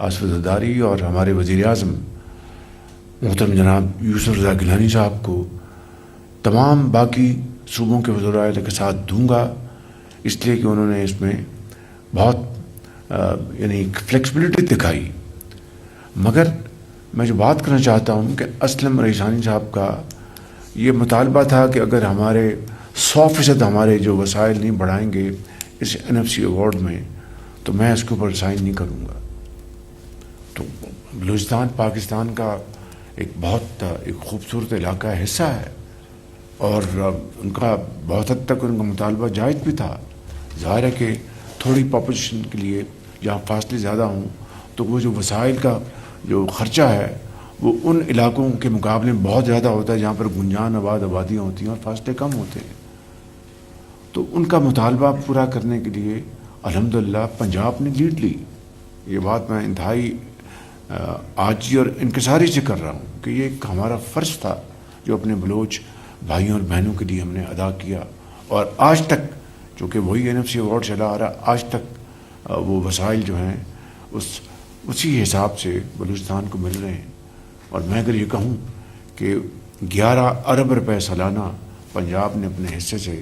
آصف زرداری اور ہمارے وزیر اعظم محترم جناب یوسف رضا گیلانی صاحب کو تمام باقی صوبوں کے وزرائے کے ساتھ دوں گا، اس لیے کہ انہوں نے اس میں بہت یعنی فلیکسبلٹی دکھائی۔ مگر میں جو بات کرنا چاہتا ہوں کہ اسلم ریحانی صاحب کا یہ مطالبہ تھا کہ اگر ہمارے 100% ہمارے جو وسائل نہیں بڑھائیں گے اس NFC ایوارڈ میں تو میں اس کے اوپر سائن نہیں کروں گا۔ تو بلوچستان پاکستان کا ایک بہت ایک خوبصورت علاقہ ہے، حصہ ہے، اور ان کا بہت حد تک ان کا مطالبہ جائز بھی تھا۔ ظاہر ہے کہ تھوڑی پاپولیشن کے لیے جہاں فاصلے زیادہ ہوں تو وہ جو وسائل کا جو خرچہ ہے وہ ان علاقوں کے مقابلے میں بہت زیادہ ہوتا ہے جہاں پر گنجان آبادیاں ہوتی ہیں اور فاصلے کم ہوتے ہیں۔ تو ان کا مطالبہ پورا کرنے کے لیے الحمدللہ پنجاب نے لیڈ لی۔ یہ بات میں انتہائی عاجزی اور انکساری سے کر رہا ہوں کہ یہ ایک ہمارا فرض تھا جو اپنے بلوچ بھائیوں اور بہنوں کے لیے ہم نے ادا کیا، اور آج تک چونکہ وہی NFC ایوارڈ چلا آ رہا، آج تک وہ وسائل جو ہیں اسی حساب سے بلوچستان کو مل رہے ہیں۔ اور میں اگر یہ کہوں کہ 11 ارب روپے سالانہ پنجاب نے اپنے حصے سے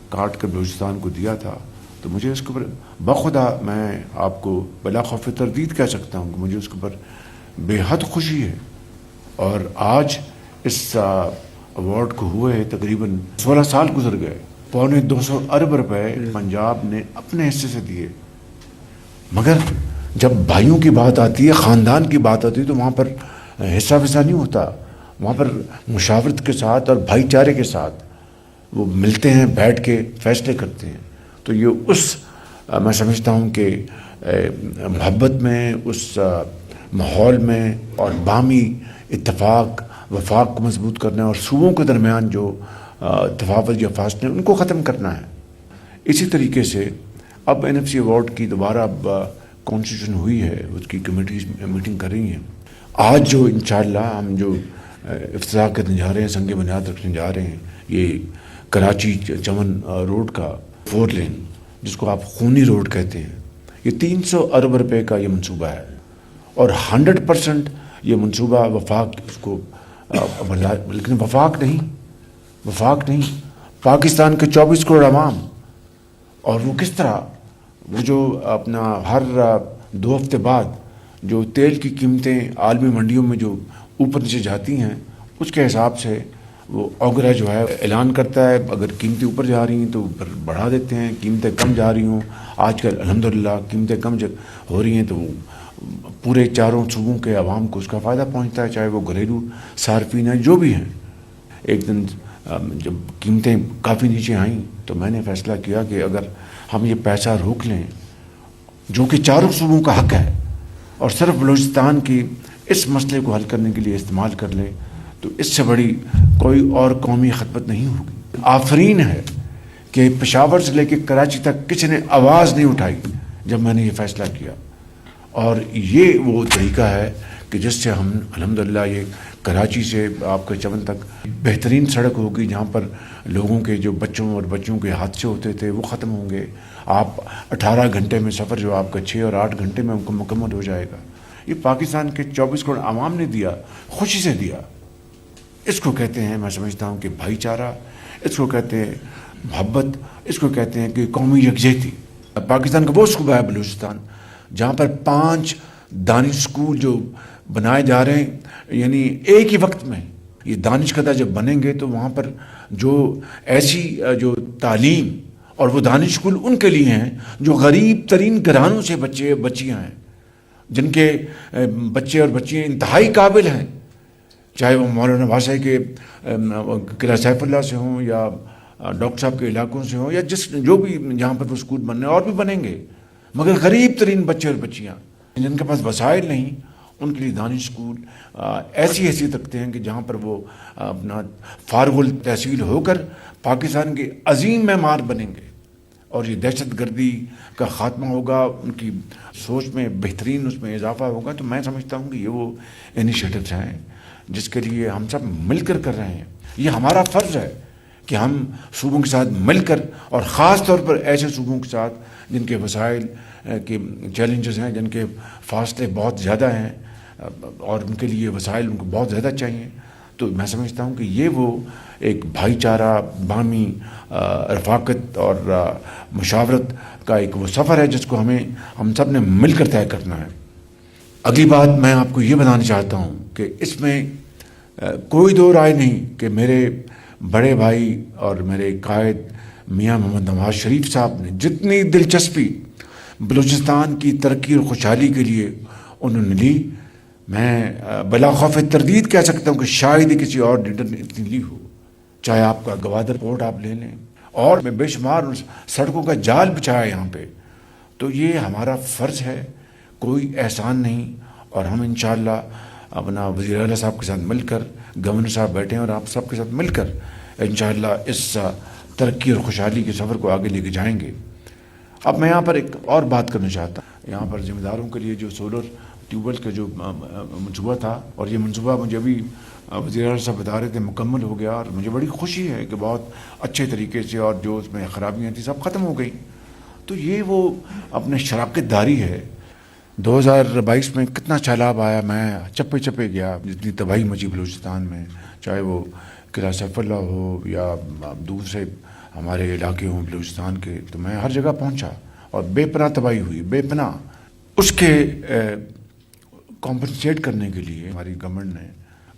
کاٹ کر بلوچستان کو دیا تھا تو مجھے اس کے اوپر بخدا میں آپ کو بلا خوف تردید کہہ سکتا ہوں کہ مجھے اس کے اوپر بے حد خوشی ہے۔ اور آج اس ایوارڈ کو ہوئے تقریباً 16 سال گزر گئے، 250 ارب روپے پنجاب نے اپنے حصے سے دیے۔ مگر جب بھائیوں کی بات آتی ہے، خاندان کی بات آتی ہے تو وہاں پر حصہ وصہ نہیں ہوتا، وہاں پر مشاورت کے ساتھ اور بھائی چارے کے ساتھ وہ ملتے ہیں، بیٹھ کے فیصلے کرتے ہیں۔ تو یہ میں سمجھتا ہوں کہ محبت میں، اس ماحول میں، اور باہمی اتفاق وفاق کو مضبوط کرنا ہے اور صوبوں کے درمیان جو تفاوت یا فاصلے ان کو ختم کرنا ہے۔ اسی طریقے سے اب NFC ایوارڈ کی دوبارہ اب کانسٹیٹیوشن ہوئی ہے، اس کی کمیٹیز میٹنگ کر رہی ہیں۔ آج جو انشاءاللہ ہم جو افتتاح کرنے جا رہے ہیں، سنگ بنیاد رکھنے جا رہے ہیں، یہ کراچی چمن روڈ کا 4 لین جس کو آپ خونی روڈ کہتے ہیں، یہ 300 ارب روپے کا یہ منصوبہ ہے، اور 100% یہ منصوبہ وفاق اس کو لیکن وفاق نہیں پاکستان کے 24 کروڑ عوام، اور وہ کس طرح وہ جو اپنا ہر 2 ہفتے بعد جو تیل کی قیمتیں عالمی منڈیوں میں جو اوپر نیچے جاتی ہیں اس کے حساب سے وہ اوگرا جو ہے اعلان کرتا ہے، اگر قیمتیں اوپر جا رہی ہیں تو اوپر بڑھا دیتے ہیں، قیمتیں کم جا رہی ہوں آج کل الحمدللہ قیمتیں کم ہو رہی ہیں تو پورے چاروں صوبوں کے عوام کو اس کا فائدہ پہنچتا ہے، چاہے وہ گھریلو صارفین ہیں جو بھی ہیں۔ ایک دن جب قیمتیں کافی نیچے آئیں تو میں نے فیصلہ کیا کہ اگر ہم یہ پیسہ روک لیں جو کہ چاروں صوبوں کا حق ہے اور صرف بلوچستان کی اس مسئلے کو حل کرنے کے لیے استعمال کر لیں تو اس سے بڑی کوئی اور قومی خدمت نہیں ہوگی۔ آفرین ہے کہ پشاور سے لے کے کراچی تک کسی نے آواز نہیں اٹھائی جب میں نے یہ فیصلہ کیا، اور یہ وہ طریقہ ہے کہ جس سے ہم الحمدللہ یہ کراچی سے آپ کے چمن تک بہترین سڑک ہوگی جہاں پر لوگوں کے جو بچوں کے حادثے ہوتے تھے وہ ختم ہوں گے۔ آپ 18 گھنٹے میں سفر جو آپ کا 6 اور 8 گھنٹے میں مکمل ہو جائے گا۔ یہ پاکستان کے 24 کروڑ عوام نے دیا، خوشی سے دیا۔ اس کو کہتے ہیں، میں سمجھتا ہوں کہ بھائی چارہ، اس کو کہتے ہیں محبت، اس کو کہتے ہیں کہ قومی یکجہتی۔ پاکستان کا وہ صوبہ ہے بلوچستان جہاں پر 5 دانش اسکول جو بنائے جا رہے ہیں، یعنی ایک ہی وقت میں یہ دانش کدہ جب بنیں گے تو وہاں پر جو ایسی جو تعلیم اور وہ دانش اسکول ان کے لیے ہیں جو غریب ترین گھرانوں سے بچیاں ہیں، جن کے بچے اور بچیاں انتہائی قابل ہیں، چاہے وہ مولانا واسع کے قلعہ سیف اللہ سے ہوں یا ڈاکٹر صاحب کے علاقوں سے ہوں یا جو بھی جہاں پر وہ اسکول بننے اور بھی بنیں گے، مگر غریب ترین بچے اور بچیاں جن کے پاس وسائل نہیں ان کے لیے دانش اسکول ایسی حیثیت رکھتے ہیں کہ جہاں پر وہ اپنا فارغ التحصیل ہو کر پاکستان کے عظیم معمار بنیں گے، اور یہ دہشت گردی کا خاتمہ ہوگا، ان کی سوچ میں بہترین اس میں اضافہ ہوگا۔ تو میں سمجھتا ہوں کہ یہ وہ انیشیٹوز ہیں جس کے لیے ہم سب مل کر رہے ہیں۔ یہ ہمارا فرض ہے کہ ہم صوبوں کے ساتھ مل کر اور خاص طور پر ایسے صوبوں کے ساتھ جن کے وسائل کے چیلنجز ہیں، جن کے فاصلے بہت زیادہ ہیں اور ان کے لیے وسائل ان کو بہت زیادہ چاہیے، تو میں سمجھتا ہوں کہ یہ وہ ایک بھائی چارہ، باہمی رفاقت اور مشاورت کا ایک وہ سفر ہے جس کو ہم سب نے مل کر طے کرنا ہے۔ اگلی بات میں آپ کو یہ بتانا چاہتا ہوں کہ اس میں کوئی دو رائے نہیں کہ میرے بڑے بھائی اور میرے قائد میاں محمد نواز شریف صاحب نے جتنی دلچسپی بلوچستان کی ترقی اور خوشحالی کے لیے انہوں نے لی، میں بلا خوف تردید کہہ سکتا ہوں کہ شاید ہی کسی اور لیڈر نے اتنی لی ہو۔ چاہے آپ کا گوادر پورٹ آپ لے لیں، اور میں بے شمار سڑکوں کا جال بچھایا یہاں پہ، تو یہ ہمارا فرض ہے، کوئی احسان نہیں۔ اور ہم انشاءاللہ اپنا وزیر اعلیٰ صاحب کے ساتھ مل کر، گورنر صاحب بیٹھے ہیں اور آپ سب کے ساتھ مل کر انشاءاللہ اس ترقی اور خوشحالی کے سفر کو آگے لے کے جائیں گے۔ اب میں یہاں پر ایک اور بات کرنا چاہتا ہوں، یہاں پر ذمہ داروں کے لیے جو سولر ٹیوب ویل کا جو منصوبہ تھا، اور یہ منصوبہ مجھے ابھی وزیر اعلیٰ صاحب بتا رہے تھے مکمل ہو گیا، اور مجھے بڑی خوشی ہے کہ بہت اچھے طریقے سے، اور جو اس میں خرابیاں تھیں سب ختم ہو گئی۔ تو یہ وہ اپنے شراکت داری ہے۔ 2022 میں کتنا سیلاب آیا، میں چپے چپے گیا، جتنی تباہی مچی بلوچستان میں، چاہے وہ قلعہ سیف اللہ ہو یا دوسرے ہمارے علاقے ہوں بلوچستان کے، تو میں ہر جگہ پہنچا اور بے پناہ تباہی ہوئی، بے پناہ۔ اس کے کمپنسیٹ کرنے کے لیے ہماری گورنمنٹ نے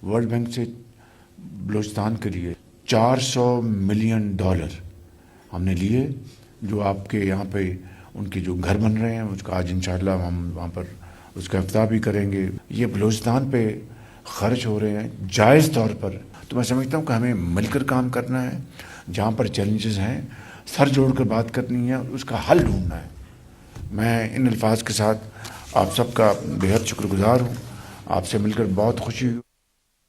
ورلڈ بینک سے بلوچستان کے لیے $400 ملین ہم نے لیے، جو آپ کے یہاں پہ ان کے جو گھر بن رہے ہیں اس کا آج انشاءاللہ ہم وہاں پر اس کا افتتاح بھی کریں گے۔ یہ بلوچستان پہ خرچ ہو رہے ہیں جائز طور پر، تو میں سمجھتا ہوں کہ ہمیں مل کر کام کرنا ہے، جہاں پر چیلنجز ہیں سر جوڑ کر بات کرنی ہے، اس کا حل ڈھونڈنا ہے۔ میں ان الفاظ کے ساتھ آپ سب کا بے حد شکر گزار ہوں، آپ سے مل کر بہت خوشی ہوئی۔